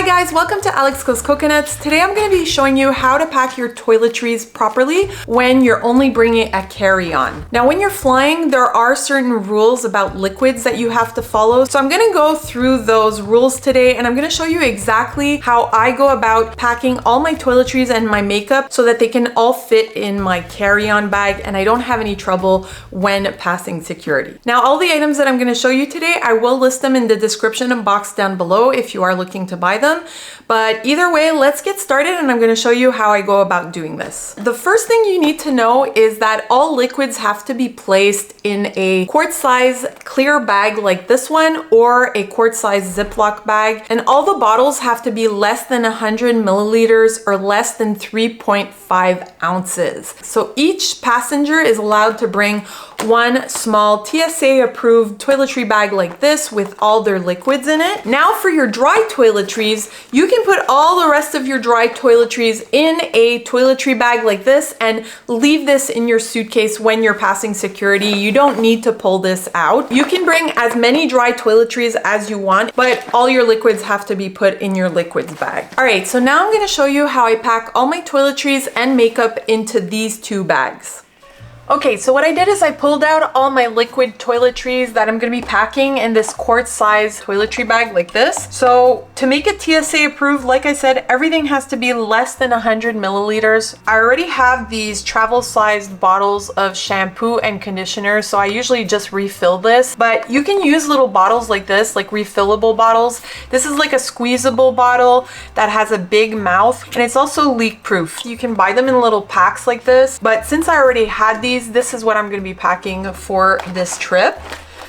Hi guys, welcome to Alex Goes Coconuts. Today I'm going to be showing you how to pack your toiletries properly when you're only bringing a carry-on. Now when you're flying, there are certain rules about liquids that you have to follow. So I'm going to go through those rules today and I'm going to show you exactly how I go about packing all my toiletries and my makeup so that they can all fit in my carry-on bag and I don't have any trouble when passing security. Now all the items that I'm going to show you today, I will list them in the description box down below if you are looking to buy them. But either way, let's get started and I'm going to show you how I go about doing this. The first thing you need to know is that all liquids have to be placed in a quart-sized clear bag like this one or a quart-sized Ziploc bag, and all the bottles have to be less than 100 milliliters or less than 3.5 ounces. So each passenger is allowed to bring one small TSA-approved toiletry bag like this with all their liquids in it. Now for your dry toiletries, you can put all the rest of your dry toiletries in a toiletry bag like this and leave this in your suitcase when you're passing security. You don't need to pull this out. You can bring as many dry toiletries as you want, but all your liquids have to be put in your liquids bag. All right, so now I'm gonna show you how I pack all my toiletries and makeup into these two bags. Okay, so what I did is I pulled out all my liquid toiletries that I'm gonna be packing in this quart-sized toiletry bag like this. So to make it TSA approved, like I said, everything has to be less than 100 milliliters. I already have these travel-sized bottles of shampoo and conditioner, so I usually just refill this. But you can use little bottles like this, like refillable bottles. This is like a squeezable bottle that has a big mouth, and it's also leak-proof. You can buy them in little packs like this, but since I already had these, this is what I'm going to be packing for this trip.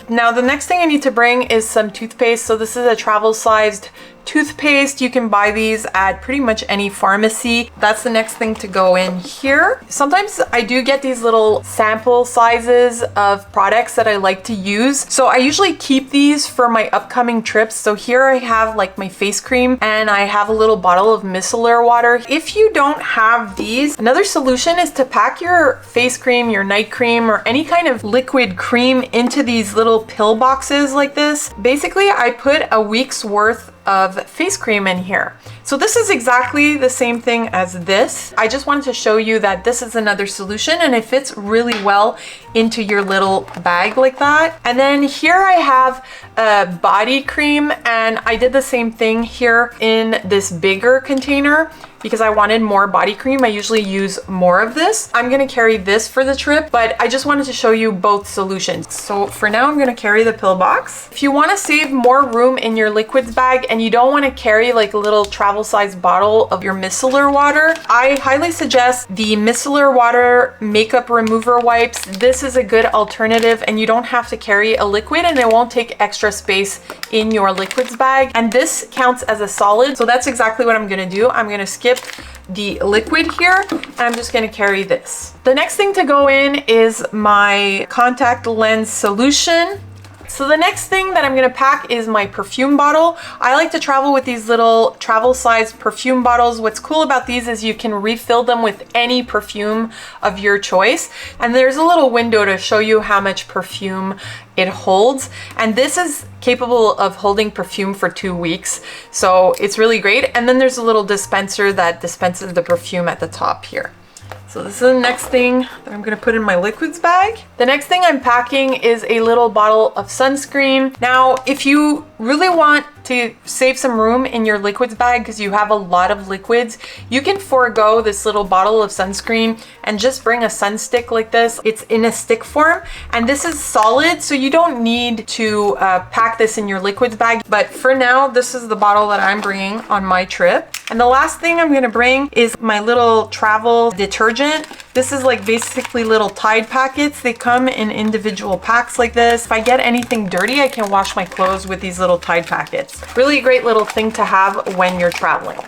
Now the next thing I need to bring is some toothpaste. So this is a travel-sized toothpaste. You can buy these at pretty much any pharmacy. That's the next thing to go in here. Sometimes I do get these little sample sizes of products that I like to use. So I usually keep these for my upcoming trips. So here I have like my face cream and I have a little bottle of micellar water. If you don't have these, another solution is to pack your face cream, your night cream, or any kind of liquid cream into these little pill boxes like this. Basically, I put a week's worth of face cream in here. So this is exactly the same thing as this. I just wanted to show you that this is another solution and it fits really well into your little bag like that. And then here I have a body cream and I did the same thing here in this bigger container because I wanted more body cream. I usually use more of this. I'm gonna carry this for the trip, but I just wanted to show you both solutions. So for now, I'm gonna carry the pill box. If you wanna save more room in your liquids bag and you don't wanna carry like a little travel-sized bottle of your micellar water, I highly suggest the micellar water makeup remover wipes. This is a good alternative and you don't have to carry a liquid and it won't take extra space in your liquids bag. And this counts as a solid. So that's exactly what I'm gonna do. I'm gonna skip the liquid here and I'm just going to carry this. The next thing to go in is my contact lens solution. So the next thing that I'm going to pack is my perfume bottle. I like to travel with these little travel-sized perfume bottles. What's cool about these is you can refill them with any perfume of your choice. And there's a little window to show you how much perfume it holds. And this is capable of holding perfume for 2 weeks. So it's really great. And then there's a little dispenser that dispenses the perfume at the top here. So this is the next thing that I'm gonna put in my liquids bag. The next thing I'm packing is a little bottle of sunscreen. Now, if you really want to save some room in your liquids bag because you have a lot of liquids, you can forego this little bottle of sunscreen and just bring a sun stick like this. It's in a stick form and this is solid, so you don't need to pack this in your liquids bag. But for now, this is the bottle that I'm bringing on my trip. And the last thing I'm gonna bring is my little travel detergent. This is like basically little Tide packets. They come in individual packs like this. If I get anything dirty, I can wash my clothes with these little Tide packets. Really great little thing to have when you're traveling.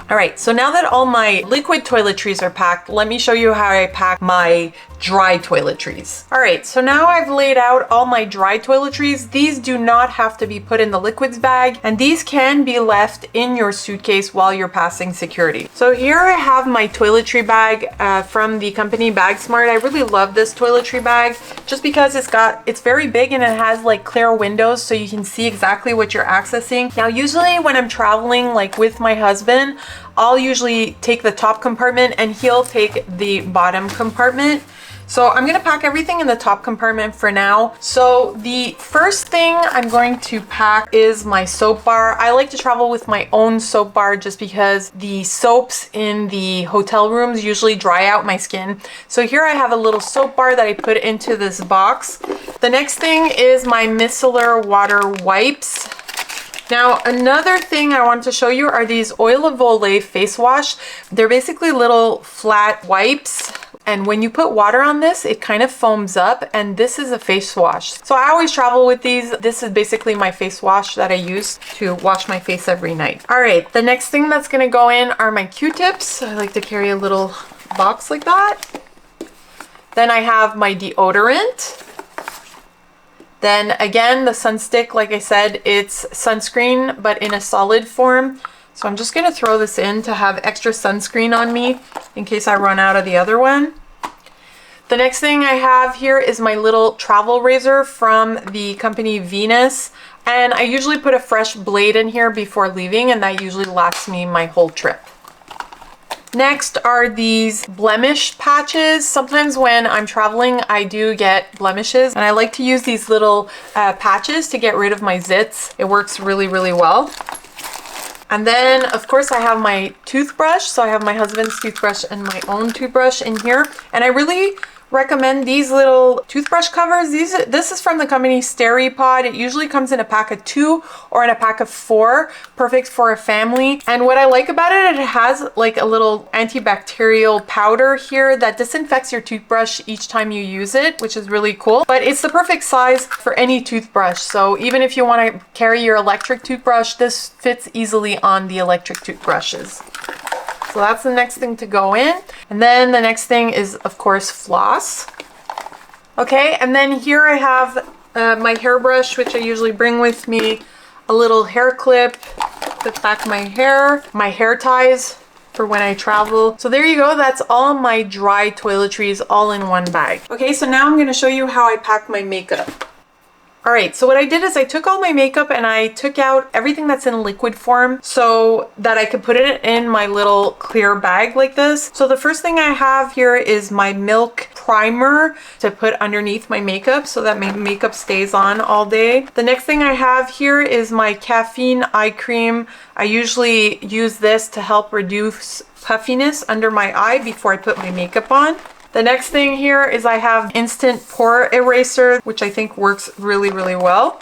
All right, so now that all my liquid toiletries are packed, let me show you how I pack my dry toiletries. All right, so now I've laid out all my dry toiletries. These do not have to be put in the liquids bag, and these can be left in your suitcase while you're passing security. So here I have my toiletry bag from the company BagSmart. I really love this toiletry bag just because it's very big and it has like clear windows so you can see exactly what you're accessing. Now, usually when I'm traveling like with my husband, I'll usually take the top compartment and he'll take the bottom compartment. So I'm gonna pack everything in the top compartment for now. So the first thing I'm going to pack is my soap bar. I like to travel with my own soap bar just because the soaps in the hotel rooms usually dry out my skin. So here I have a little soap bar that I put into this box. The next thing is my micellar water wipes. Now, another thing I want to show you are these Oil of Olay face wash. They're basically little flat wipes. And when you put water on this, it kind of foams up, and this is a face wash. So I always travel with these. This is basically my face wash that I use to wash my face every night. All right, the next thing that's gonna go in are my Q-tips. I like to carry a little box like that. Then I have my deodorant. Then again, the sun stick, like I said, it's sunscreen, but in a solid form. So I'm just gonna throw this in to have extra sunscreen on me in case I run out of the other one. The next thing I have here is my little travel razor from the company Venus. And I usually put a fresh blade in here before leaving, and that usually lasts me my whole trip. Next are these blemish patches. Sometimes when I'm traveling, I do get blemishes, and I like to use these little patches to get rid of my zits. It works really, really well. And then, of course, I have my toothbrush. So I have my husband's toothbrush and my own toothbrush in here. And I really recommend these little toothbrush covers. This is from the company Steripod. It usually comes in a pack of 2 or in a pack of 4, perfect for a family. And what I like about it, it has like a little antibacterial powder here that disinfects your toothbrush each time you use it, which is really cool. But it's the perfect size for any toothbrush. So even if you want to carry your electric toothbrush, this fits easily on the electric toothbrushes. So that's the next thing to go in. And then the next thing is, of course, floss. Okay, and then here I have my hairbrush, which I usually bring with me, a little hair clip to pack my hair ties for when I travel. So there you go, that's all my dry toiletries all in one bag. Okay, so now I'm gonna show you how I pack my makeup. All right, so what I did is I took all my makeup and I took out everything that's in liquid form so that I could put it in my little clear bag like this. So the first thing I have here is my Milk primer to put underneath my makeup so that my makeup stays on all day. The next thing I have here is my caffeine eye cream. I usually use this to help reduce puffiness under my eye before I put my makeup on. The next thing here is I have instant pore eraser, which I think works really, really well.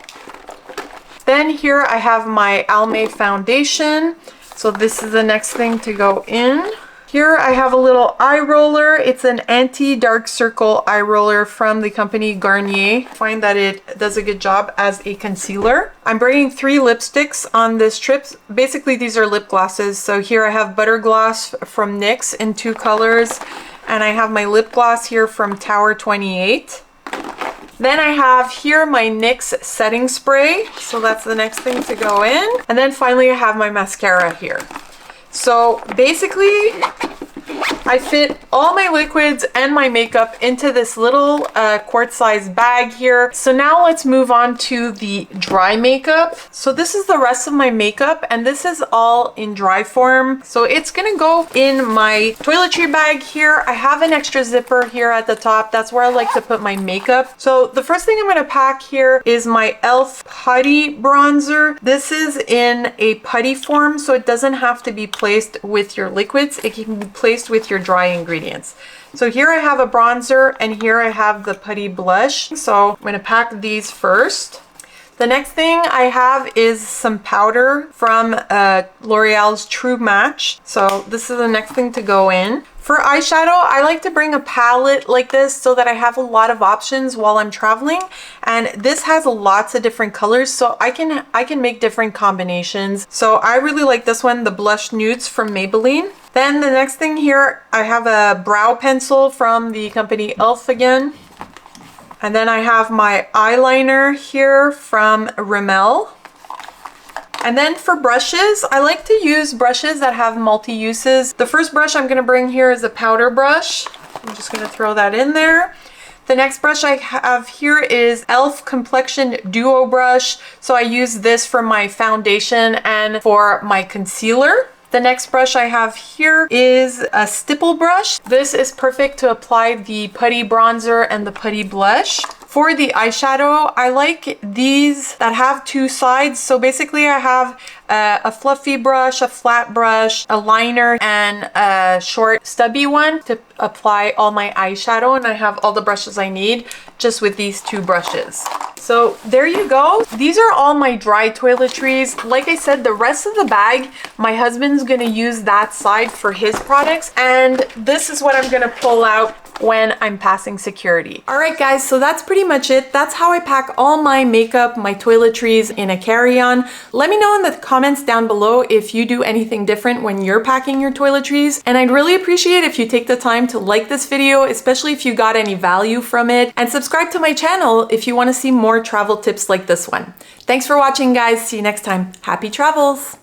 Then here I have my Almay foundation. So this is the next thing to go in. Here I have a little eye roller. It's an anti-dark circle eye roller from the company Garnier. I find that it does a good job as a concealer. I'm bringing 3 lipsticks on this trip. Basically, these are lip glosses. So here I have Butter Gloss from NYX in 2 colors. And I have my lip gloss here from Tower 28. Then I have here my NYX setting spray. So that's the next thing to go in. And then finally I have my mascara here. So basically, I fit all my liquids and my makeup into this little quart-sized bag here. So now let's move on to the dry makeup. So this is the rest of my makeup, and this is all in dry form. So it's gonna go in my toiletry bag here. I have an extra zipper here at the top. That's where I like to put my makeup. So the first thing I'm gonna pack here is my e.l.f. putty bronzer. This is in a putty form, so it doesn't have to be placed with your liquids. It can be placed with your dry ingredients. So here I have a bronzer, and here I have the putty blush. So I'm going to pack these first. The next thing I have is some powder from L'Oreal's True Match. So this is the next thing to go in. For eyeshadow, I like to bring a palette like this so that I have a lot of options while I'm traveling. And this has lots of different colors, so I can make different combinations. So I really like this one, the Blush Nudes from Maybelline. Then the next thing here, I have a brow pencil from the company e.l.f. again. And then I have my eyeliner here from Rimmel. And then for brushes, I like to use brushes that have multi-uses. The first brush I'm gonna bring here is a powder brush. I'm just gonna throw that in there. The next brush I have here is e.l.f. Complexion Duo Brush. So I use this for my foundation and for my concealer. The next brush I have here is a stipple brush. This is perfect to apply the putty bronzer and the putty blush. For the eyeshadow, I like these that have two sides. So basically I have a fluffy brush, a flat brush, a liner, and a short stubby one to apply all my eyeshadow. And I have all the brushes I need just with these two brushes. So there you go. These are all my dry toiletries. Like I said, the rest of the bag, my husband's gonna use that side for his products. And this is what I'm gonna pull out when I'm passing security. All right, guys, so that's pretty much it. That's how I pack all my makeup, my toiletries in a carry-on. Let me know in the comments down below if you do anything different when you're packing your toiletries. And I'd really appreciate if you take the time to like this video, especially if you got any value from it, and subscribe to my channel if you want to see more travel tips like this one. Thanks for watching, guys. See you next time. Happy travels.